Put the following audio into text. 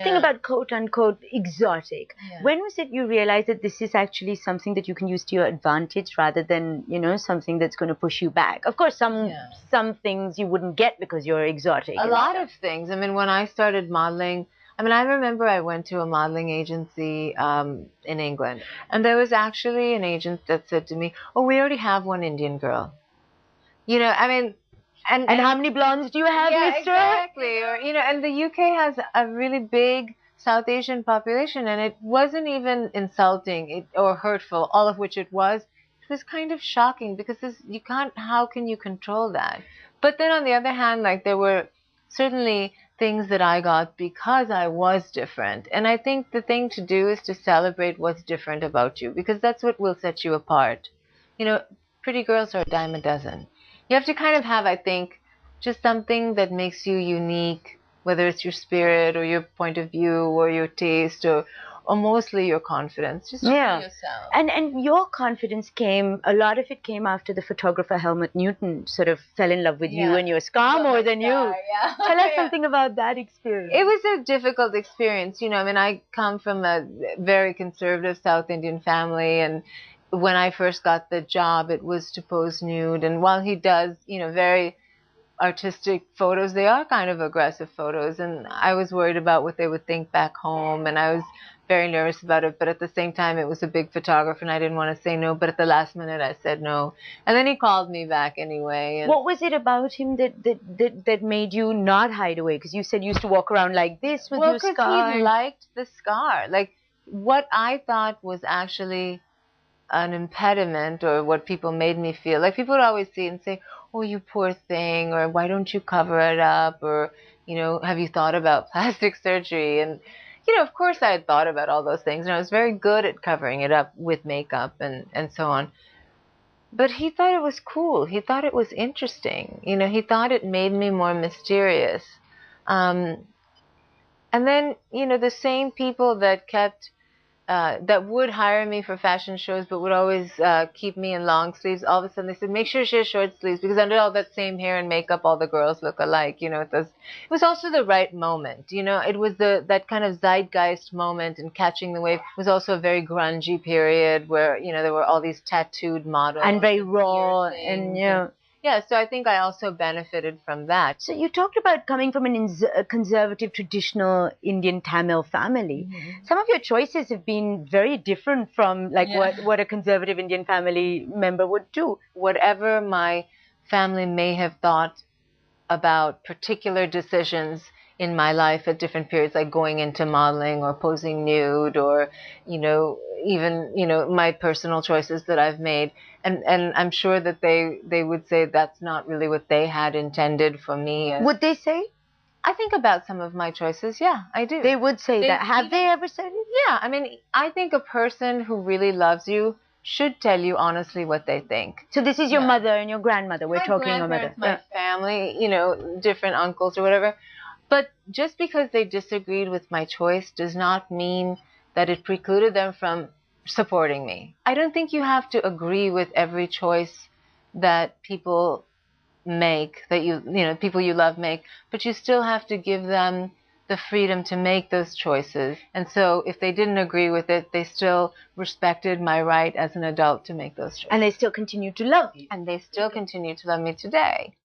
Thing about quote unquote exotic. Yeah. When was it you realized that this is actually something that you can use to your advantage rather than, you know, something that's going to push you back? Of course, some things you wouldn't get because you're exotic. A lot of things. I mean, when I started modeling, I mean, I remember I went to a modeling agency in England, and there was actually an agent that said to me, "Oh, we already have one Indian girl." You know, I mean, and how many blondes do you have, yeah, mister? exactly. Or, you know, and the UK has a really big South Asian population, and it wasn't even insulting or hurtful, all of which it was. It was kind of shocking because you can't, how can you control that? But then on the other hand, like there were certainly things that I got because I was different. And I think the thing to do is to celebrate what's different about you, because that's what will set you apart. You know, pretty girls are a dime a dozen. You have to kind of have, I think, just something that makes you unique, whether it's your spirit or your point of view or your taste or mostly your confidence. Just Yeah. yourself. And your confidence came, a lot of it came after the photographer Helmut Newton sort of fell in love with you and your scar more than you. Yeah. Tell us something about that experience. It was a difficult experience. You know, I mean, I come from a very conservative South Indian family, and when I first got the job, it was to pose nude. And while he does, you know, very artistic photos, they are kind of aggressive photos. And I was worried about what they would think back home, and I was very nervous about it. But at the same time, it was a big photographer, and I didn't want to say no. But at the last minute, I said no. And then he called me back anyway. And what was it about him that made you not hide away? Because you said you used to walk around like this with your scar. Well, because he liked the scar. Like, what I thought was actually an impediment, or what people made me feel like, people would always see and say, "Oh, you poor thing," or "Why don't you cover it up?" or, you know, "Have you thought about plastic surgery?" And, you know, of course I had thought about all those things, and I was very good at covering it up with makeup and so on. But he thought it was cool. He thought it was interesting. You know, he thought it made me more mysterious. And then, you know, the same people that that would hire me for fashion shows, but would always keep me in long sleeves, all of a sudden they said, "Make sure she has short sleeves," because under all that same hair and makeup, all the girls look alike. You know, it was also the right moment. You know, it was that kind of zeitgeist moment, and catching the wave. It was also a very grungy period where, you know, there were all these tattooed models. And very raw, and yeah. Yeah, so I think I also benefited from that. So you talked about coming from a conservative, traditional Indian Tamil family. Some of your choices have been very different from like what a conservative Indian family member would do. Whatever my family may have thought about particular decisions in my life at different periods, like going into modeling or posing nude, or, you know, even, you know, my personal choices that I've made. And I'm sure that they would say that's not really what they had intended for me. Would they say? I think about some of my choices. Yeah, I do. They would say that. Have they ever said it? Yeah, I mean, I think a person who really loves you should tell you honestly what they think. So this is your mother and your grandmother. We're talking about mother. My family, you know, different uncles or whatever. But just because they disagreed with my choice does not mean that it precluded them from supporting me. I don't think you have to agree with every choice that people make, that you know, people you love make, but you still have to give them the freedom to make those choices. And so if they didn't agree with it, they still respected my right as an adult to make those choices. And they still continue to love you. And they still continue to love me today.